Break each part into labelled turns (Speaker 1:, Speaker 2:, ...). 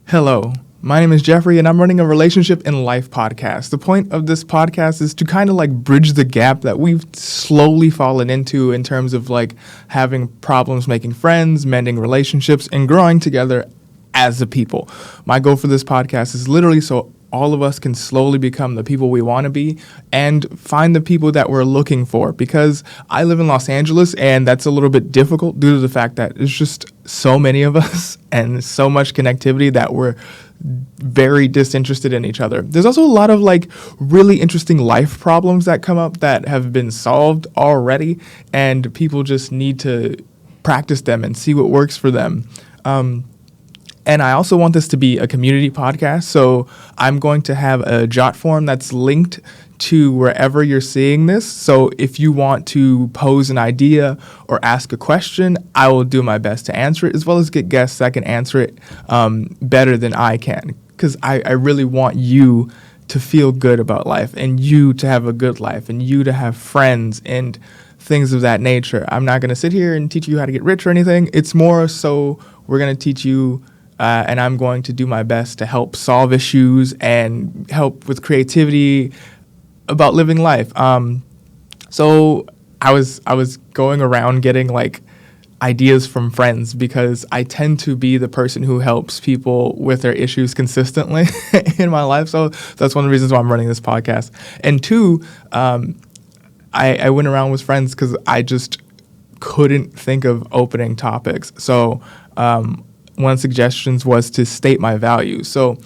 Speaker 1: Hello, my name is Jeffrey, and I'm running a relationship and life podcast. The point of this podcast is to kind of like bridge the gap that we've slowly fallen into in terms of like having problems making friends, mending relationships, and growing together as a people. My goal for this podcast is literally so all of us can slowly become the people we want to be and find the people that we're looking for, because I live in Los Angeles and that's a little bit difficult due to the fact that there's just so many of us and so much connectivity that we're very disinterested in each other. There's also a lot of like really interesting life problems that come up that have been solved already, and people just need to practice them and see what works for them. And I also want this to be a community podcast, so I'm going to have a jot form that's linked to wherever you're seeing this. So if you want to pose an idea or ask a question, I will do my best to answer it, as well as get guests that can answer it better than I can, because I really want you to feel good about life, and you to have a good life, and you to have friends and things of that nature. I'm not going to sit here and teach you how to get rich or anything. It's more so we're going to teach you and I'm going to do my best to help solve issues and help with creativity about living life. So I was going around getting like ideas from friends, because I tend to be the person who helps people with their issues consistently in my life. So that's one of the reasons why I'm running this podcast. And two, I went around with friends because I just couldn't think of opening topics. So one of the suggestions was to state my values. So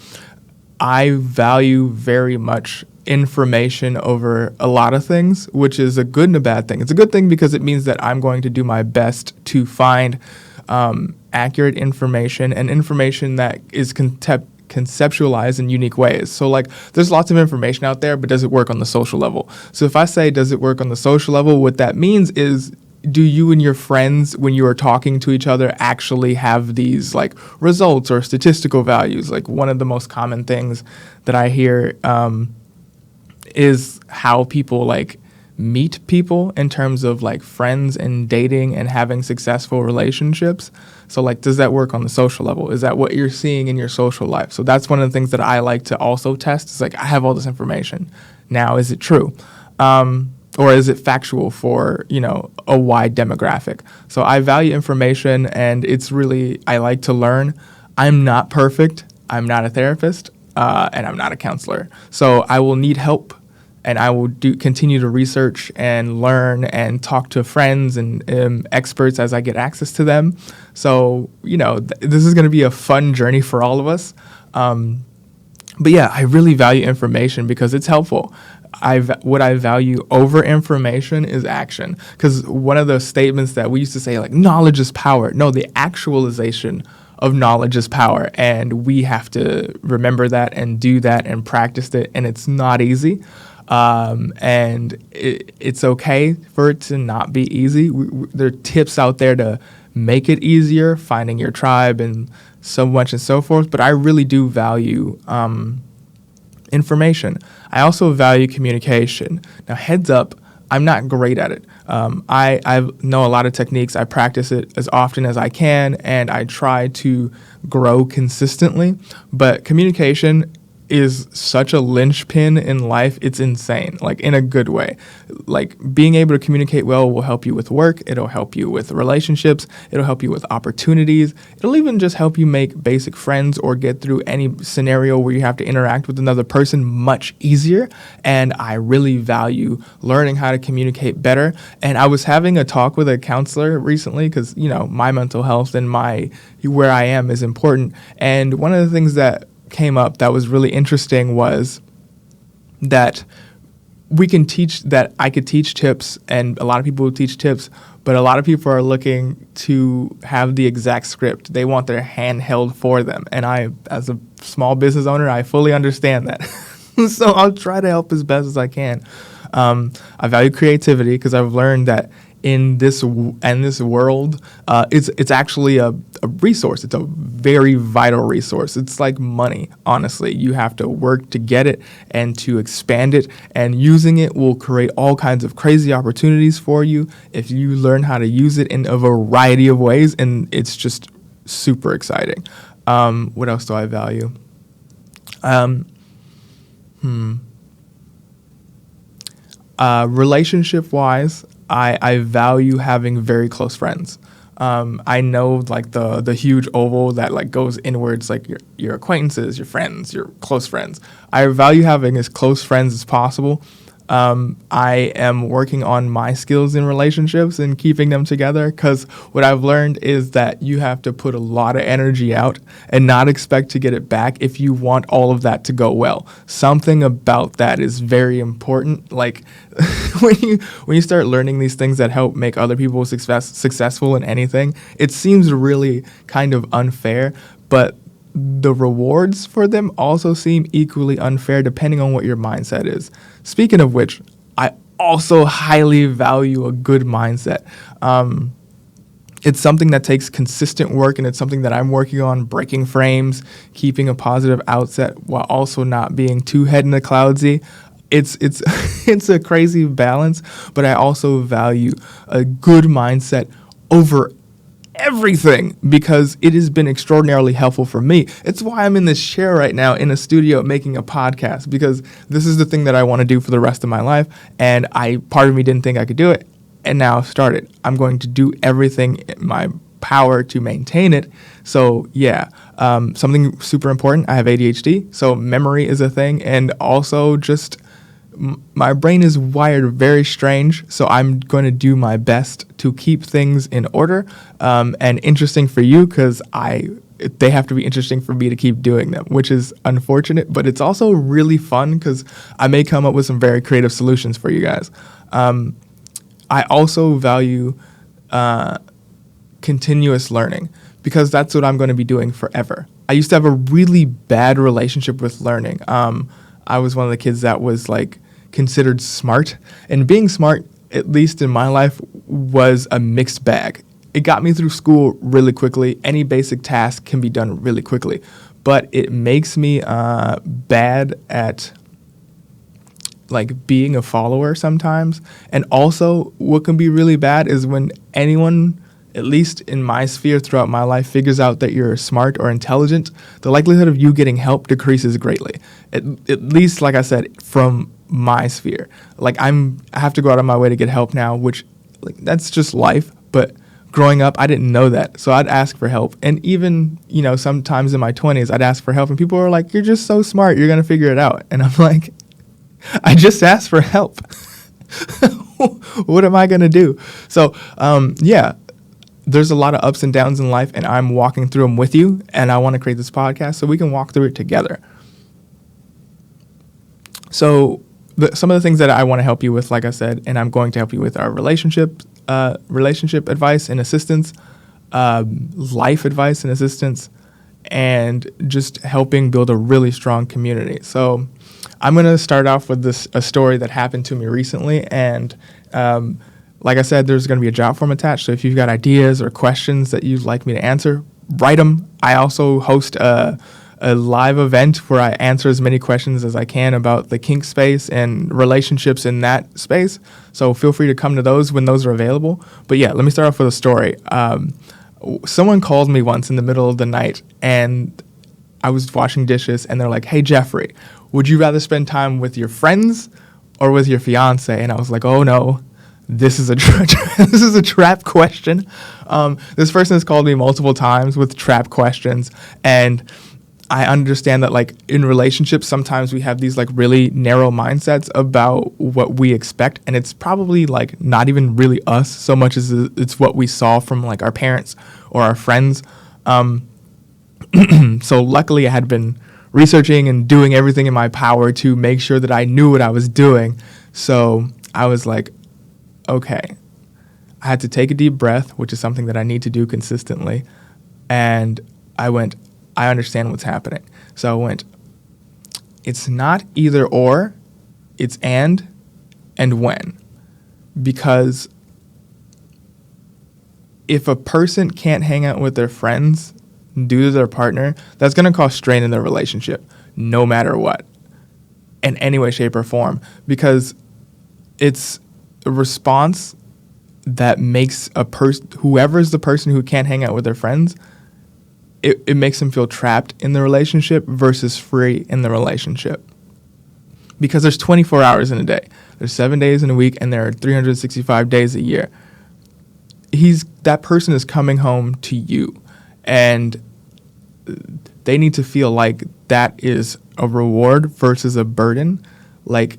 Speaker 1: I value very much information over a lot of things, which is a good and a bad thing. It's a good thing because it means that I'm going to do my best to find accurate information and information that is conceptualized in unique ways. So like there's lots of information out there, but does it work on the social level? So if I say, does it work on the social level? What that means is, do you and your friends, when you are talking to each other, actually have these like results or statistical values? Like one of the most common things that I hear is how people like meet people in terms of like friends and dating and having successful relationships. So like, does that work on the social level? Is that what you're seeing in your social life? So that's one of the things that I like to also test. It's like, I have all this information. Now, is it true? Or is it factual for, a wide demographic? So I value information, and it's really, I like to learn. I'm not perfect. I'm not a therapist, and I'm not a counselor. So I will need help, and I will continue to research and learn and talk to friends and experts as I get access to them. So, this is going to be a fun journey for all of us. But yeah, I really value information because it's helpful. What I value over information is action. Because one of the statements that we used to say, like, knowledge is power. No, the actualization of knowledge is power. And we have to remember that and do that and practice it. And it's not easy. And it's okay for it to not be easy. There are tips out there to make it easier, finding your tribe and so much and so forth. But I really do value information. I also value communication. Now, heads up, I'm not great at it. I know a lot of techniques. I practice it as often as I can, and I try to grow consistently. But communication is such a linchpin in life. It's insane, like in a good way. Like being able to communicate well will help you with work. It'll help you with relationships. It'll help you with opportunities. It'll even just help you make basic friends or get through any scenario where you have to interact with another person much easier. And I really value learning how to communicate better. And I was having a talk with a counselor recently because, my mental health and where I am is important. And one of the things that came up that was really interesting was that I could teach tips, and a lot of people would teach tips, but a lot of people are looking to have the exact script. They want their hand held for them. And I, as a small business owner, I fully understand that. So I'll try to help as best as I can. I value creativity because I've learned that in this world, it's actually a resource. It's a very vital resource. It's like money, honestly. You have to work to get it and to expand it, and using it will create all kinds of crazy opportunities for you if you learn how to use it in a variety of ways, and it's just super exciting. What else do I value? Um, Relationship wise, I value having very close friends. I know like the huge oval that like goes inwards, like your acquaintances, your friends, your close friends. I value having as close friends as possible. I am working on my skills in relationships and keeping them together, because what I've learned is that you have to put a lot of energy out and not expect to get it back if you want all of that to go well. Something about that is very important. Like when you start learning these things that help make other people successful in anything, it seems really kind of unfair, but the rewards for them also seem equally unfair depending on what your mindset is. Speaking of which, I also highly value a good mindset. It's something that takes consistent work, and it's something that I'm working on, breaking frames, keeping a positive outset while also not being too head in the cloudsy. It's it's a crazy balance, but I also value a good mindset over everything because it has been extraordinarily helpful for me. It's why I'm in this chair right now in a studio making a podcast, because this is the thing that I want to do for the rest of my life, and part of me didn't think I could do it, and now I've started. I'm going to do everything in my power to maintain it. So yeah, something super important. I have ADHD, so memory is a thing, and also just my brain is wired very strange, so I'm going to do my best to keep things in order and interesting for you, because they have to be interesting for me to keep doing them, which is unfortunate, but it's also really fun because I may come up with some very creative solutions for you guys. I also value continuous learning, because that's what I'm going to be doing forever. I used to have a really bad relationship with learning. I was one of the kids that was like considered smart, and being smart, at least in my life, was a mixed bag. It got me through school really quickly. Any basic task can be done really quickly, but it makes me bad at like being a follower sometimes. And also what can be really bad is when anyone, at least in my sphere throughout my life, figures out that you're smart or intelligent, the likelihood of you getting help decreases greatly. At least, like I said, from my sphere. Like I have to go out of my way to get help now, which like that's just life. But growing up, I didn't know that. So I'd ask for help. And even, sometimes in my 20s, I'd ask for help, and people are like, "You're just so smart. You're going to figure it out." And I'm like, I just asked for help. What am I going to do? So, yeah. There's a lot of ups and downs in life, and I'm walking through them with you, and I want to create this podcast so we can walk through it together. So some of the things that I want to help you with, like I said, and I'm going to help you with, are relationship advice and assistance, life advice and assistance, and just helping build a really strong community. So I'm going to start off with a story that happened to me recently, and like I said, there's going to be a job form attached, so if you've got ideas or questions that you'd like me to answer, write them. I also host a live event where I answer as many questions as I can about the kink space and relationships in that space, so feel free to come to those when those are available. But yeah, let me start off with a story. Someone called me once in the middle of the night, and I was washing dishes, and they're like, "Hey, Jeffrey, would you rather spend time with your friends or with your fiance?" And I was like, "Oh no. This is a this is a trap question." This person has called me multiple times with trap questions, and I understand that like in relationships, sometimes we have these like really narrow mindsets about what we expect, and it's probably like not even really us so much as it's what we saw from like our parents or our friends. So luckily I had been researching and doing everything in my power to make sure that I knew what I was doing. So I was like, okay, I had to take a deep breath, which is something that I need to do consistently. And I went, I understand what's happening. So I went, it's not either or, it's and when. Because if a person can't hang out with their friends due to their partner, that's going to cause strain in their relationship, no matter what, in any way, shape, or form. Because it's a response that makes whoever's the person who can't hang out with their friends, it makes them feel trapped in the relationship versus free in the relationship. Because there's 24 hours in a day. There's 7 days in a week, and there are 365 days a year. That person is coming home to you, and they need to feel like that is a reward versus a burden. Like,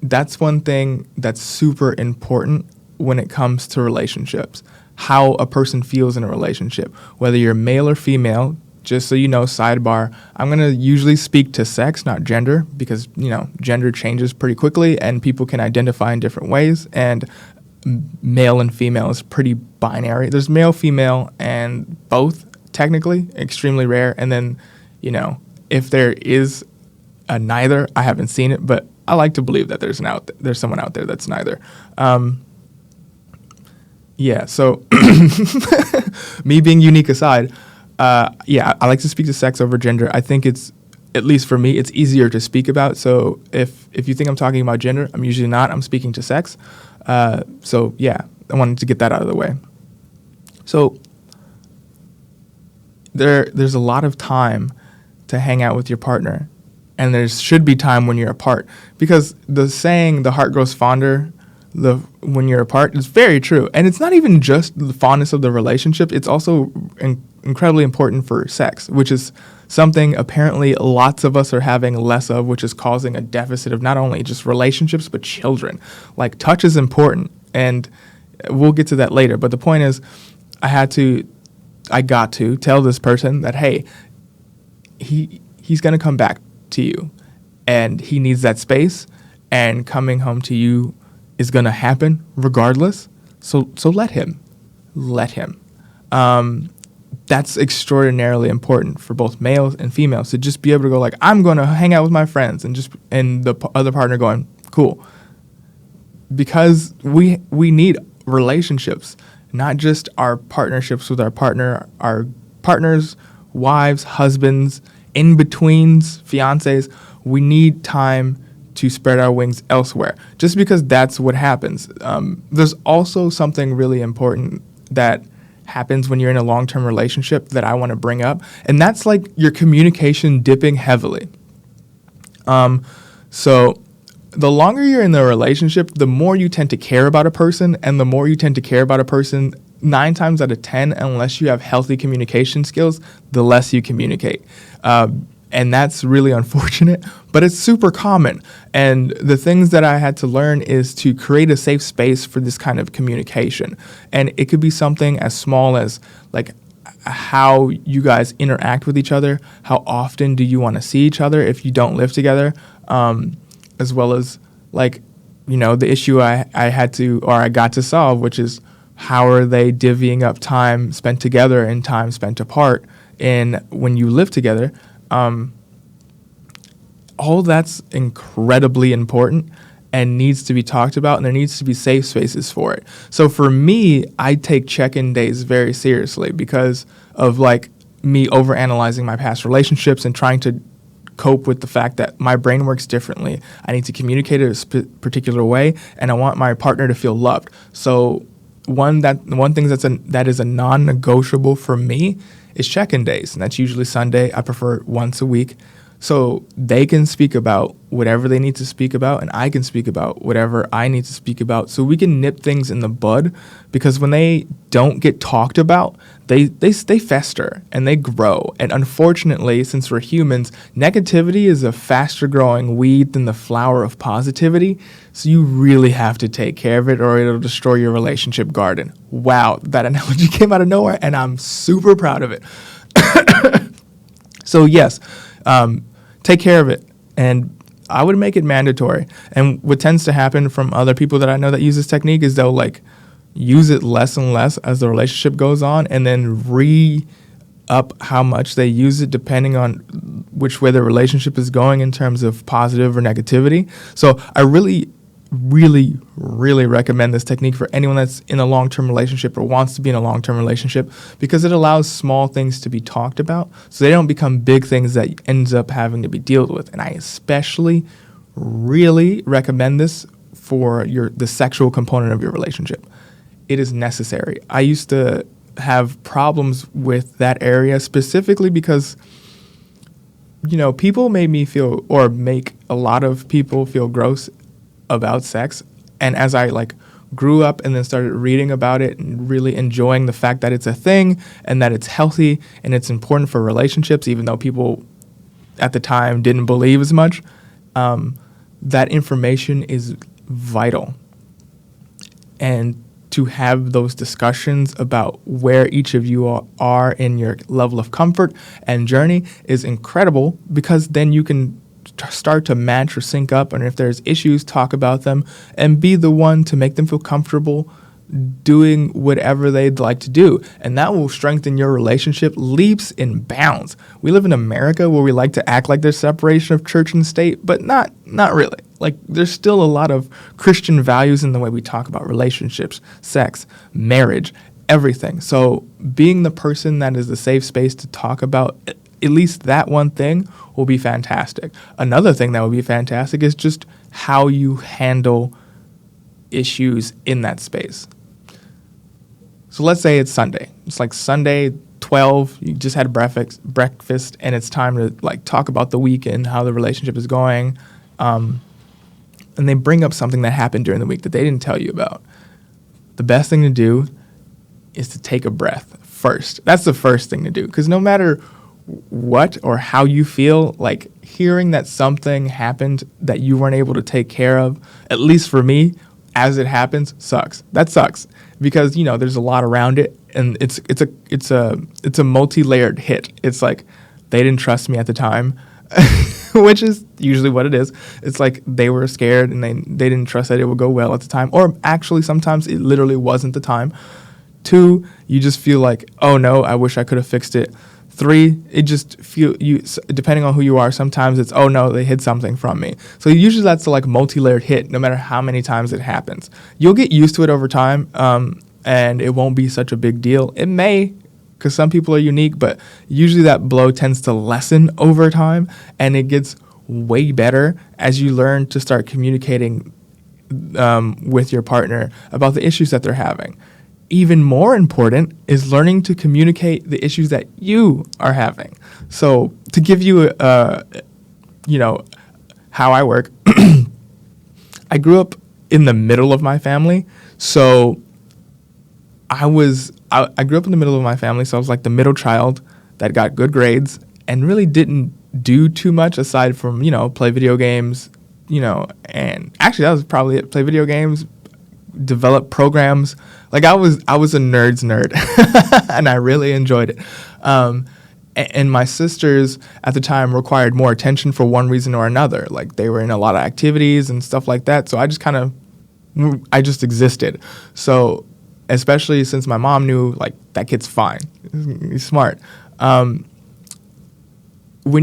Speaker 1: that's one thing that's super important when it comes to relationships. How a person feels in a relationship, whether you're male or female. Just so you know, sidebar, I'm going to usually speak to sex, not gender, because, gender changes pretty quickly and people can identify in different ways. And male and female is pretty binary. There's male, female, and both, technically, extremely rare. And then, if there is a neither, I haven't seen it, but I like to believe that there's someone out there that's neither. So me being unique aside, I like to speak to sex over gender. I think it's, at least for me, it's easier to speak about. So if you think I'm talking about gender, I'm usually not. I'm speaking to sex. I wanted to get that out of the way. So there's a lot of time to hang out with your partner, and there should be time when you're apart, because the saying, the heart grows fonder when you're apart, is very true. And it's not even just the fondness of the relationship. It's also incredibly important for sex, which is something apparently lots of us are having less of, which is causing a deficit of not only just relationships, but children. Like, touch is important, and we'll get to that later. But the point is, I got to tell this person that, hey, he's going to come back to you, and he needs that space, and coming home to you is going to happen regardless. So let him. That's extraordinarily important for both males and females, to just be able to go like, I'm going to hang out with my friends, and the other partner going, cool. Because we need relationships, not just our partnerships with our partners, wives, husbands, in-betweens, fiancés. We need time to spread our wings elsewhere, just because that's what happens. There's also something really important that happens when you're in a long-term relationship that I want to bring up, and that's like your communication dipping heavily. So the longer you're in the relationship, the more you tend to care about a person, and the more you tend to care about a person, 9 times out of 10, unless you have healthy communication skills, the less you communicate. And that's really unfortunate, but it's super common. And the things that I had to learn is to create a safe space for this kind of communication. And it could be something as small as like how you guys interact with each other, how often do you want to see each other if you don't live together, as well as like, the issue I got to solve, which is how are they divvying up time spent together and time spent apart when you live together. All that's incredibly important and needs to be talked about, and there needs to be safe spaces for it. So for me, I take check-in days very seriously because of like me overanalyzing my past relationships and trying to cope with the fact that my brain works differently. I need to communicate it a particular way, and I want my partner to feel loved. So one thing that is a non-negotiable for me is check-in days, and that's usually Sunday. I prefer once a week, so they can speak about whatever they need to speak about, and I can speak about whatever I need to speak about, so we can nip things in the bud. Because when they don't get talked about, they fester and they grow. And unfortunately, since we're humans, negativity is a faster growing weed than the flower of positivity. So you really have to take care of it, or it'll destroy your relationship garden. Wow, that analogy came out of nowhere, and I'm super proud of it. So yes, take care of it, and I would make it mandatory. And what tends to happen from other people that I know that use this technique is they'll like use it less and less as the relationship goes on, and then re-up how much they use it depending on which way the relationship is going in terms of positive or negativity. So I really, really, really recommend this technique for anyone that's in a long-term relationship or wants to be in a long-term relationship, because it allows small things to be talked about so they don't become big things that ends up having to be dealt with. And I especially really recommend this for the sexual component of your relationship. It is necessary. I used to have problems with that area specifically because, people made me feel, or make a lot of people feel gross about sex. And as I grew up and then started reading about it and really enjoying the fact that it's a thing and that it's healthy and it's important for relationships, even though people at the time didn't believe as much, that information is vital. And to have those discussions about where each of you are in your level of comfort and journey is incredible, because then you can start to match or sync up, and if there's issues, talk about them and be the one to make them feel comfortable doing whatever they'd like to do. And that will strengthen your relationship leaps and bounds. We live in America where we like to act like there's separation of church and state, but not really. There's still a lot of Christian values in the way we talk about relationships, sex, marriage, everything. So being the person that is the safe space to talk about at least that one thing will be fantastic. Another thing that would be fantastic is just how you handle issues in that space. So let's say it's Sunday. It's Sunday, 12, you just had breakfast, and it's time to talk about the week and how the relationship is going. And they bring up something that happened during the week that they didn't tell you about. The best thing to do is to take a breath first. That's the first thing to do, because no matter what or how you feel, hearing that something happened that you weren't able to take care of, at least for me, as it happens, sucks. That sucks, because there's a lot around it, and it's a multi-layered hit. It's they didn't trust me at the time, which is usually what it is. It's they were scared and they didn't trust that it would go well at the time, or actually sometimes it literally wasn't the time. 2, you just feel oh no, I wish I could have fixed it. 3, it just depending on who you are, sometimes it's, oh no, they hid something from me. So usually that's a multi-layered hit, no matter how many times it happens. You'll get used to it over time, and it won't be such a big deal. It may, because some people are unique, but usually that blow tends to lessen over time, and it gets way better as you learn to start communicating with your partner about the issues that they're having. Even more important is learning to communicate the issues that you are having. So to give you, how I work, I grew up in the middle of my family. So I grew up in the middle of my family. So I was the middle child that got good grades and really didn't do too much aside from, play video games, and actually that was probably it. Play video games, develop programs. I was a nerd's nerd, and I really enjoyed it. And my sisters at the time required more attention for one reason or another. They were in a lot of activities and stuff like that. So I just existed. So especially since my mom knew that kid's fine, he's smart. When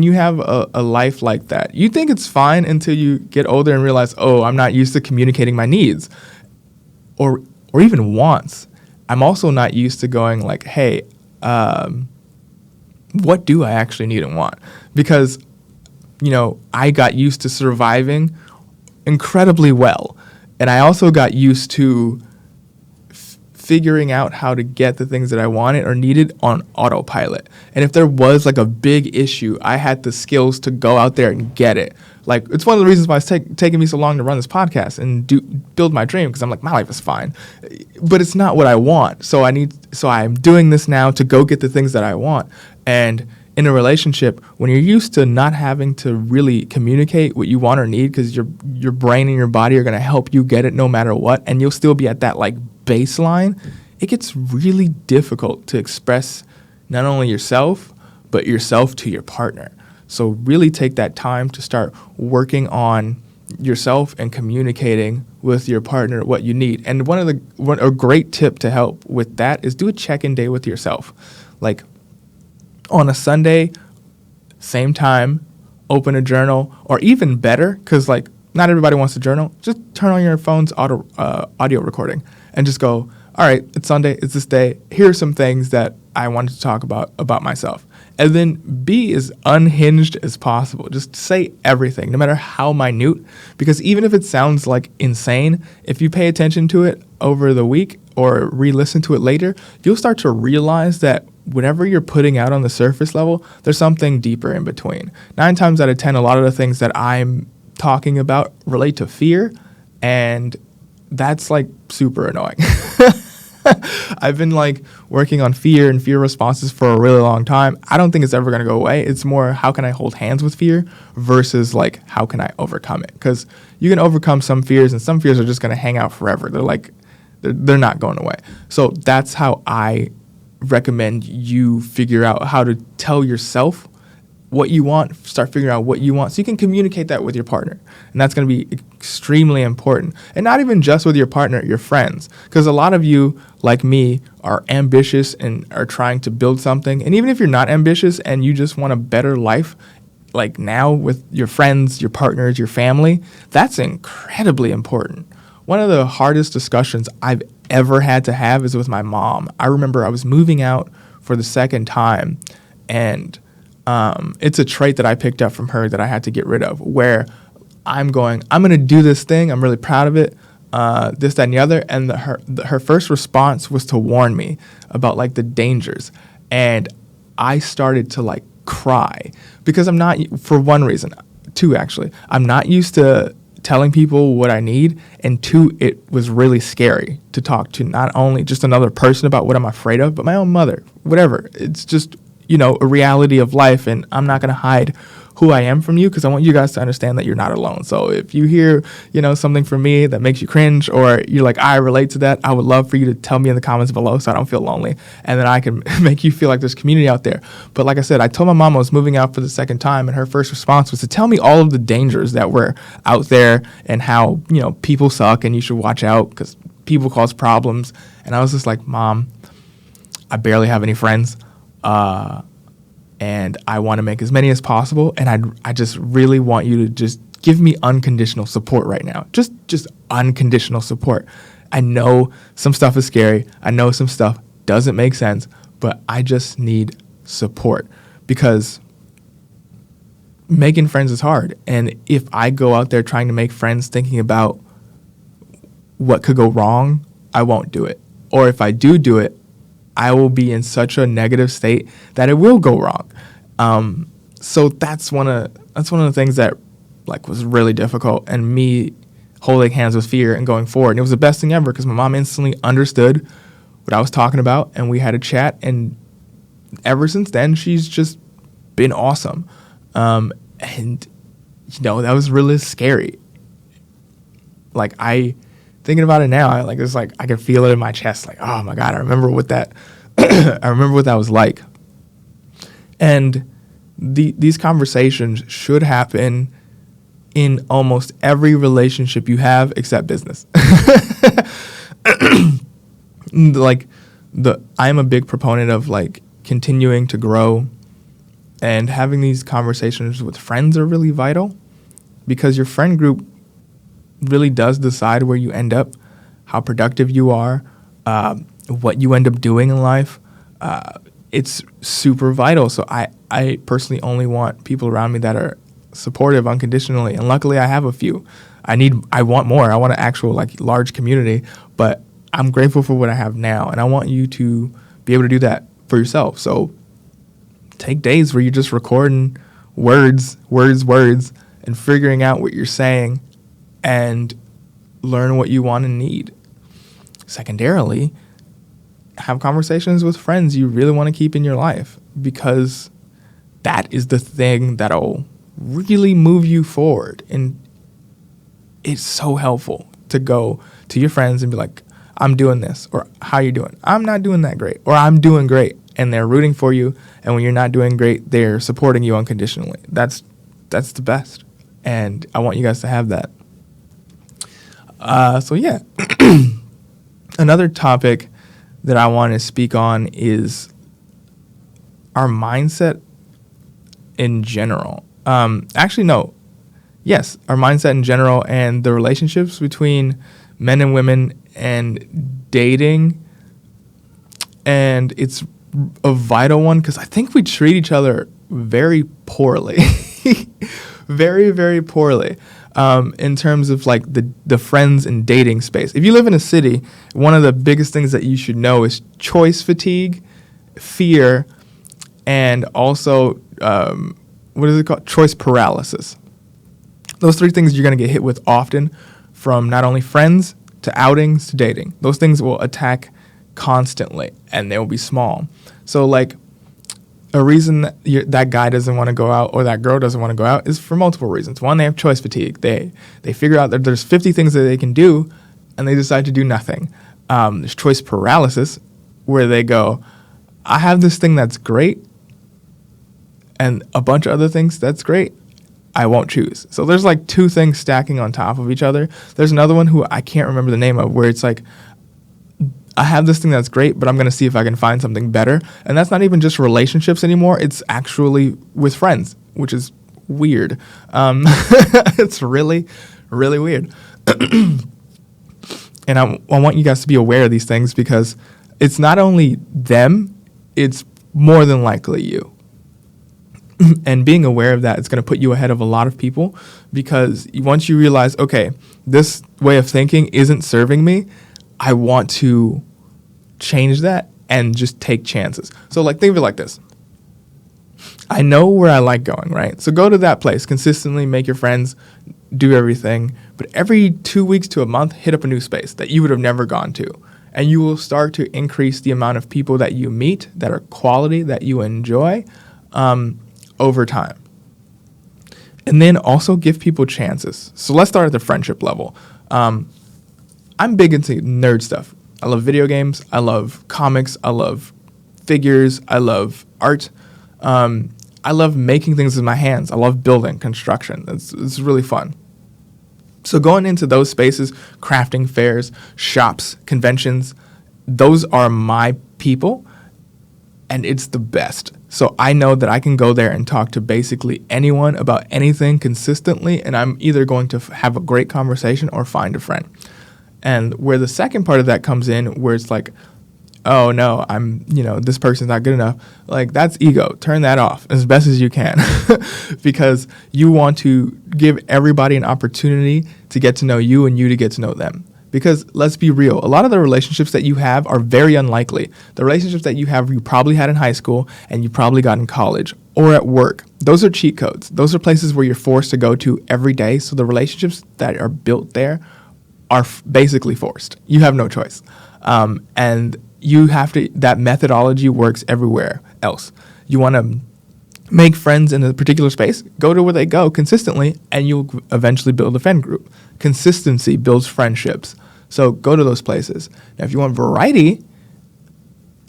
Speaker 1: you have a life like that, you think it's fine until you get older and realize, oh, I'm not used to communicating my needs or even wants. I'm also not used to going hey, what do I actually need and want? Because, I got used to surviving incredibly well. And I also got used to figuring out how to get the things that I wanted or needed on autopilot. And if there was a big issue, I had the skills to go out there and get it. It's one of the reasons why it's taking me so long to run this podcast and build my dream, because I'm my life is fine, but it's not what I want. So I'm doing this now to go get the things that I want. And in a relationship, when you're used to not having to really communicate what you want or need, because your brain and your body are going to help you get it no matter what, and you'll still be at that baseline, it gets really difficult to express not only yourself, but yourself to your partner. So really take that time to start working on yourself and communicating with your partner what you need. And a great tip to help with that is do a check-in day with yourself. On a Sunday, same time, open a journal, or even better, because not everybody wants to journal, just turn on your phone's audio recording and just go, all right, it's Sunday, it's this day, here are some things that I wanted to talk about myself. And then be as unhinged as possible. Just say everything, no matter how minute, because even if it sounds insane, if you pay attention to it over the week or re-listen to it later, you'll start to realize that whatever you're putting out on the surface level, there's something deeper in between. 9 times out of 10, a lot of the things that I'm talking about relate to fear, and that's like super annoying. I've been like working on fear and fear responses for a really long time. I don't think it's ever going to go away. It's more, how can I hold hands with fear versus like, how can I overcome it? Because you can overcome some fears, and some fears are just going to hang out forever. They're not going away. So that's how I recommend you figure out how to tell yourself what you want, start figuring out what you want, so you can communicate that with your partner. And that's going to be extremely important. And not even just with your partner, your friends. Because a lot of you, like me, are ambitious and are trying to build something. And even if you're not ambitious and you just want a better life, like now with your friends, your partners, your family, that's incredibly important. One of the hardest discussions I've ever had to have is with my mom. I remember I was moving out for the second time, and it's a trait that I picked up from her that I had to get rid of, where I'm going to do this thing. I'm really proud of it. This, that, and the other. And her first response was to warn me about like the dangers. And I started to like cry because I'm not, for one reason, 2 actually, I'm not used to telling people what I need. And 2, it was really scary to talk to not only just another person about what I'm afraid of, but my own mother, whatever. It's just, a reality of life, and I'm not going to hide who I am from you, because I want you guys to understand that you're not alone. So if you hear, something from me that makes you cringe, or you're like, I relate to that, I would love for you to tell me in the comments below so I don't feel lonely, and then I can make you feel like there's community out there. But like I said, I told my mom I was moving out for the second time, and her first response was to tell me all of the dangers that were out there and how, people suck and you should watch out because people cause problems. And I was just like, Mom, I barely have any friends. And I want to make as many as possible. And I just really want you to just give me unconditional support right now. Just unconditional support. I know some stuff is scary. I know some stuff doesn't make sense, but I just need support, because making friends is hard. And if I go out there trying to make friends thinking about what could go wrong, I won't do it. Or if I do it, I will be in such a negative state that it will go wrong. So that's one of the things that like was really difficult, and me holding hands with fear and going forward. And it was the best thing ever, because my mom instantly understood what I was talking about, and we had a chat. And ever since then, she's just been awesome. And that was really scary. Like thinking about it now, it's like I can feel it in my chest. Like, oh my God, I remember what that was like. And these conversations should happen in almost every relationship you have except business. I am a big proponent of like continuing to grow, and having these conversations with friends are really vital, because your friend group really does decide where you end up, how productive you are, what you end up doing in life. It's super vital. So I personally only want people around me that are supportive unconditionally, and luckily I have a few. I want more. I want an actual like large community, but I'm grateful for what I have now, and I want you to be able to do that for yourself. So take days where you're just recording words, and figuring out what you're saying, and learn what you want and need. Secondarily, have conversations with friends you really want to keep in your life, because that is the thing that'll really move you forward. And it's so helpful to go to your friends and be like, I'm doing this, or how you doing? I'm not doing that great, or I'm doing great. And they're rooting for you. And when you're not doing great, they're supporting you unconditionally. That's the best. And I want you guys to have that. So yeah, another topic that I want to speak on is our mindset in general. Actually, no. Yes, our mindset in general, and the relationships between men and women and dating. And it's a vital one, because I think we treat each other very poorly. Very, very poorly. in terms of like the friends and dating space. If you live in a city, one of the biggest things that you should know is choice fatigue, fear, and also what is it called? Choice paralysis. Those three things you're going to get hit with often, from not only friends to outings to dating. Those things will attack constantly, and they will be small. So like a reason that that guy doesn't want to go out or that girl doesn't want to go out is for multiple reasons. One, they have choice fatigue. They figure out that there's 50 things that they can do, and they decide to do nothing. There's choice paralysis, where they go, I have this thing that's great, and a bunch of other things that's great. I won't choose. So there's like two things stacking on top of each other. There's another one who I can't remember the name of, where it's like, I have this thing that's great, but I'm going to see if I can find something better. And that's not even just relationships anymore. It's actually with friends, which is weird. It's really, really weird. And I want you guys to be aware of these things, because it's not only them, it's more than likely you. And being aware of that is going to put you ahead of a lot of people, because once you realize, okay, this way of thinking isn't serving me, I want to change that and just take chances. So like, think of it like this. I know where I like going, right? So go to that place consistently, make your friends, do everything. But every 2 weeks to a month, hit up a new space that you would have never gone to. And you will start to increase the amount of people that you meet that are quality, that you enjoy, over time. And then also give people chances. So let's start at the friendship level. I'm big into nerd stuff. I love video games. I love comics. I love figures. I love art. I love making things with my hands. I love building, construction. It's really fun. So going into those spaces, crafting fairs, shops, conventions, those are my people, and it's the best. So I know that I can go there and talk to basically anyone about anything consistently, and I'm either going to have a great conversation or find a friend. And where the second part of that comes in, where it's like, oh no, this person's not good enough. Like, that's ego. Turn that off as best as you can, because you want to give everybody an opportunity to get to know you and you to get to know them. Because let's be real, a lot of the relationships that you have are very unlikely. The relationships that you have, you probably had in high school and you probably got in college or at work. Those are cheat codes. Those are places where you're forced to go to every day. So the relationships that are built there are basically forced. You have no choice. And you have to, that methodology works everywhere else. You want to make friends in a particular space, go to where they go consistently, and you'll eventually build a friend group. Consistency builds friendships. So go to those places. Now, if you want variety,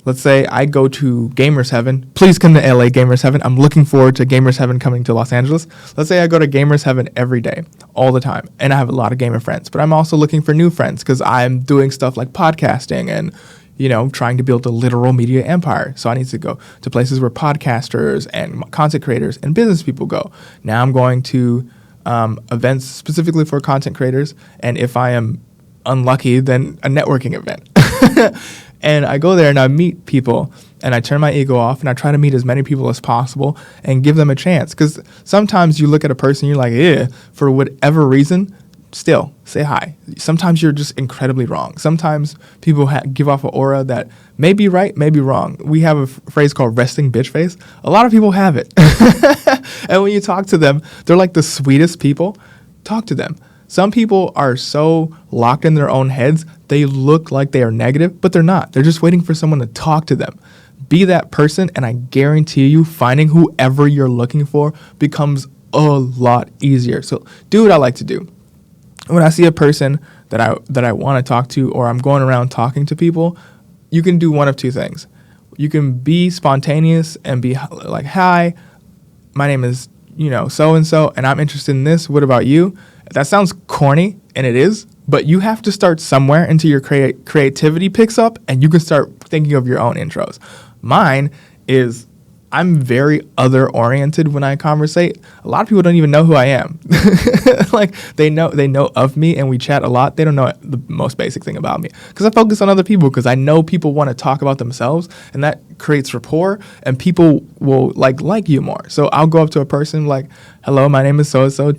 Speaker 1: let's say I go to Gamers Heaven. Please come to LA Gamers Heaven. I'm looking forward to Gamers Heaven coming to Los Angeles. Let's say I go to Gamers Heaven every day, all the time, and I have a lot of gamer friends. But I'm also looking for new friends because I'm doing stuff like podcasting and trying to build a literal media empire. So I need to go to places where podcasters and content creators and business people go. Now I'm going to events specifically for content creators. And if I am unlucky, then a networking event. And I go there and I meet people and I turn my ego off and I try to meet as many people as possible and give them a chance. Because sometimes you look at a person, you're like, yeah, for whatever reason, still say hi. Sometimes you're just incredibly wrong. Sometimes people give off an aura that may be right, may be wrong. We have a phrase called resting bitch face. A lot of people have it. And when you talk to them, they're like the sweetest people. Talk to them. Some people are so locked in their own heads, they look like they are negative, but they're not. They're just waiting for someone to talk to them. Be that person, and I guarantee you finding whoever you're looking for becomes a lot easier. So do what I like to do. When I see a person that I want to talk to, or I'm going around talking to people, you can do one of two things. You can be spontaneous and be like, hi, my name is, so-and-so, and I'm interested in this. What about you? That sounds corny, and it is, but you have to start somewhere until your creativity picks up, and you can start thinking of your own intros. Mine is, I'm very other-oriented when I conversate. A lot of people don't even know who I am. Like, they know of me, and we chat a lot. They don't know the most basic thing about me. Because I focus on other people, because I know people want to talk about themselves, and that creates rapport, and people will like you more. So I'll go up to a person like, hello, my name is so-and-so,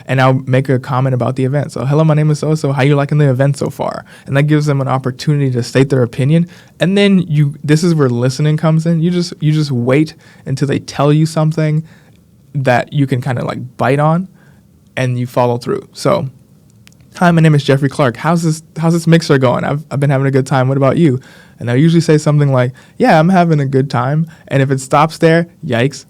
Speaker 1: and I'll make a comment about the event. So, hello, my name is so-and-so, how you liking the event so far? And that gives them an opportunity to state their opinion. And then this is where listening comes in. You just wait until they tell you something that you can kind of like bite on, and you follow through. So, hi, my name is Jeffrey Clark. How's this mixer going? I've been having a good time. What about you? And they'll usually say something like, yeah, I'm having a good time. And if it stops there, yikes,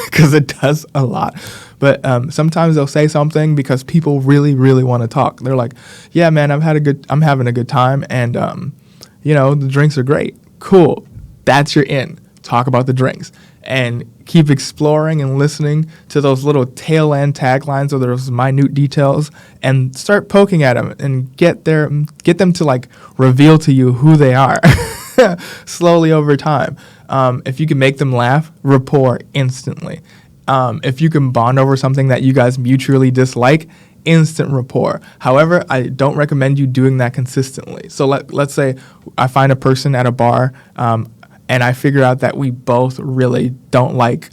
Speaker 1: because it does a lot. But sometimes they'll say something because people really, really want to talk. They're like, yeah, man, I'm having a good time. And, the drinks are great. Cool. That's your in. Talk about the drinks. And keep exploring and listening to those little tail end taglines or those minute details, and start poking at them and get them to like reveal to you who they are slowly over time. If you can make them laugh, rapport instantly. If you can bond over something that you guys mutually dislike, instant rapport. However, I don't recommend you doing that consistently. So let's say I find a person at a bar, and I figure out that we both really don't like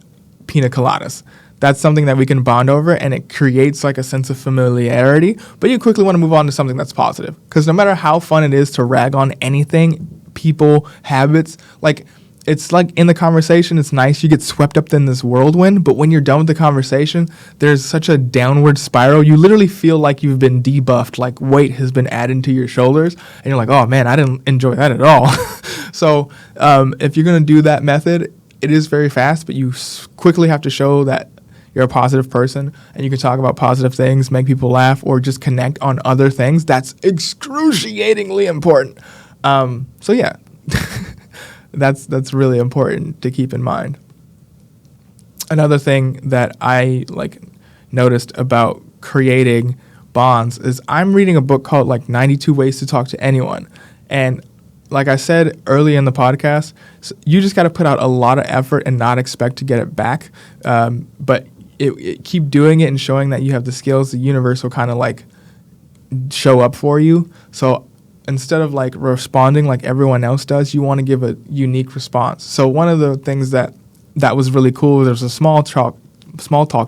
Speaker 1: pina coladas. That's something that we can bond over, and it creates like a sense of familiarity. But you quickly want to move on to something that's positive, because no matter how fun it is to rag on anything, people, habits, like it's like in the conversation, it's nice. You get swept up in this whirlwind, but when you're done with the conversation, there's such a downward spiral. You literally feel like you've been debuffed, like weight has been added to your shoulders, and you're like, oh man, I didn't enjoy that at all. So if you're going to do that method, it is very fast, but you quickly have to show that you're a positive person, and you can talk about positive things, make people laugh, or just connect on other things. That's excruciatingly important. So yeah, that's really important to keep in mind. Another thing that I noticed about creating bonds is I'm reading a book called 92 Ways to Talk to Anyone. And like I said early in the podcast, you just got to put out a lot of effort and not expect to get it back. But keep doing it and showing that you have the skills, the universe will kind of show up for you. So instead of responding like everyone else does, you want to give a unique response. So one of the things that was really cool, there's a small talk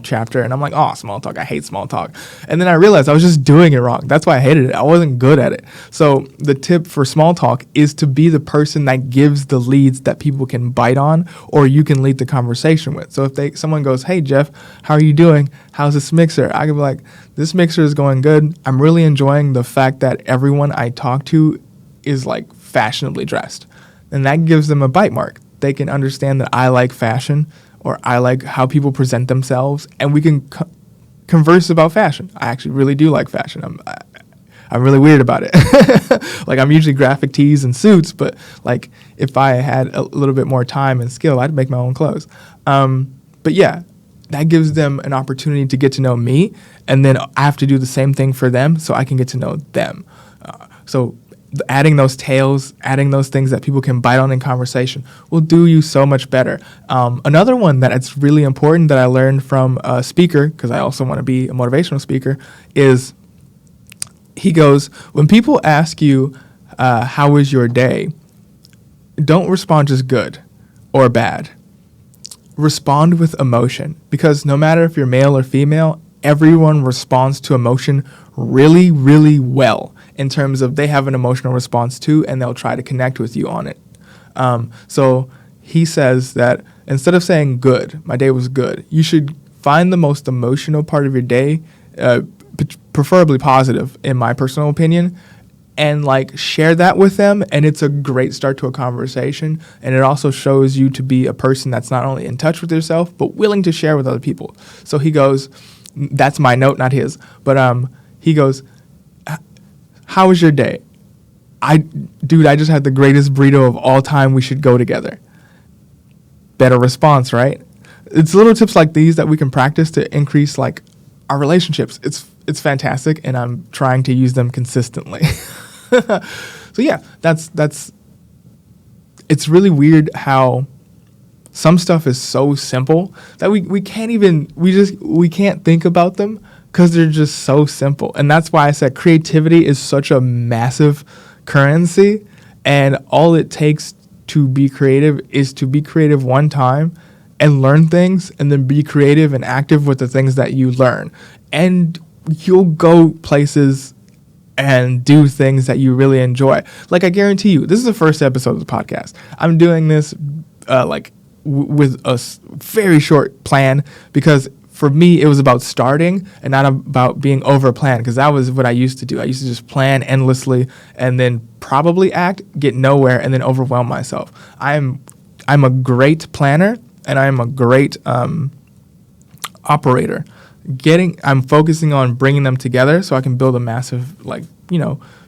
Speaker 1: chapter, and I'm like, oh, small talk, I hate small talk. And then I realized I was just doing it wrong. That's why I hated it. I wasn't good at it. So the tip for small talk is to be the person that gives the leads that people can bite on, or you can lead the conversation with. So if someone goes, hey Jeff, how are you doing? How's this mixer? I can be like, this mixer is going good. I'm really enjoying the fact that everyone I talk to is fashionably dressed. And that gives them a bite mark. They can understand that I like fashion, or I like how people present themselves, and we can converse about fashion. I actually really do like fashion. I'm really weird about it. I'm usually graphic tees and suits, but if I had a little bit more time and skill, I'd make my own clothes. But yeah, that gives them an opportunity to get to know me, and then I have to do the same thing for them so I can get to know them. So adding those tales, adding those things that people can bite on in conversation will do you so much better. Another one that it's really important that I learned from a speaker, because I also want to be a motivational speaker, is he goes, when people ask you, how was your day? Don't respond just good or bad. Respond with emotion, because no matter if you're male or female, everyone responds to emotion really, really well in terms of they have an emotional response too, and they'll try to connect with you on it. So he says that instead of saying good, my day was good, you should find the most emotional part of your day, preferably positive in my personal opinion, and share that with them, and it's a great start to a conversation, and it also shows you to be a person that's not only in touch with yourself, but willing to share with other people. So he goes, that's my note, not his, but he goes, how was your day? I just had the greatest burrito of all time. We should go together. Better response, right? It's little tips like these that we can practice to increase our relationships. It's fantastic, and I'm trying to use them consistently. So yeah, that's. It's really weird how some stuff is so simple that we can't think about them, because they're just so simple. And that's why I said creativity is such a massive currency, and all it takes to be creative is to be creative one time and learn things, and then be creative and active with the things that you learn. And you'll go places and do things that you really enjoy. Like, I guarantee you, this is the first episode of the podcast. I'm doing this with a very short plan, because for me, it was about starting and not about being over planned, because that was what I used to do. I used to just plan endlessly and then probably act, get nowhere, and then overwhelm myself. I'm a great planner, and I'm a great operator. I'm focusing on bringing them together so I can build a massive,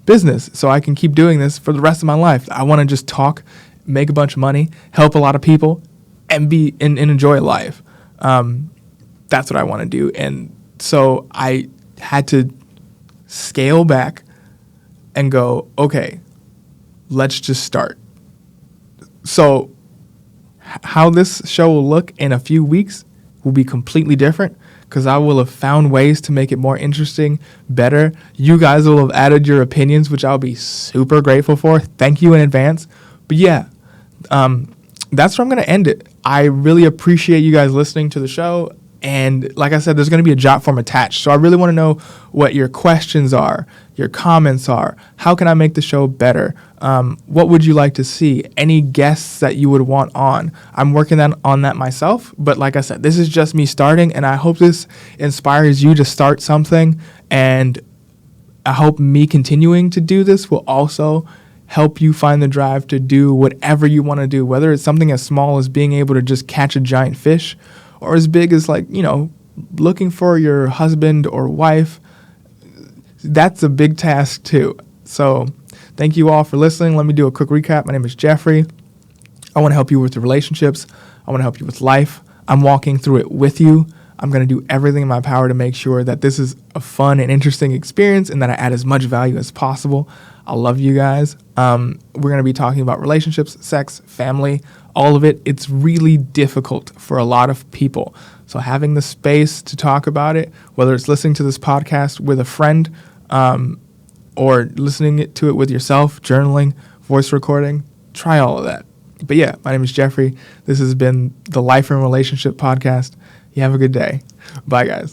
Speaker 1: business, so I can keep doing this for the rest of my life. I want to just talk, make a bunch of money, help a lot of people, and enjoy life. That's what I want to do. And so I had to scale back and go, okay, let's just start. So how this show will look in a few weeks will be completely different, because I will have found ways to make it more interesting, better. You guys will have added your opinions, which I'll be super grateful for. Thank you in advance. But yeah, that's where I'm going to end it. I really appreciate you guys listening to the show. And like I said, there's going to be a jot form attached. So I really want to know what your questions are, your comments are. How can I make the show better? What would you like to see? Any guests that you would want on? I'm working on that myself. But like I said, this is just me starting. And I hope this inspires you to start something. And I hope me continuing to do this will also help you find the drive to do whatever you want to do, whether it's something as small as being able to just catch a giant fish, or as big as looking for your husband or wife. That's a big task too. So thank you all for listening. Let me do a quick recap. My name is Jeffrey. I want to help you with the relationships. I want to help you with life. I'm walking through it with you. I'm going to do everything in my power to make sure that this is a fun and interesting experience, and that I add as much value as possible. I love you guys. We're going to be talking about relationships, sex, family, all of it. It's really difficult for a lot of people. So having the space to talk about it, whether it's listening to this podcast with a friend, or listening to it with yourself, journaling, voice recording, try all of that. But yeah, my name is Jeffrey. This has been the Life and Relationship Podcast. You have a good day. Bye, guys.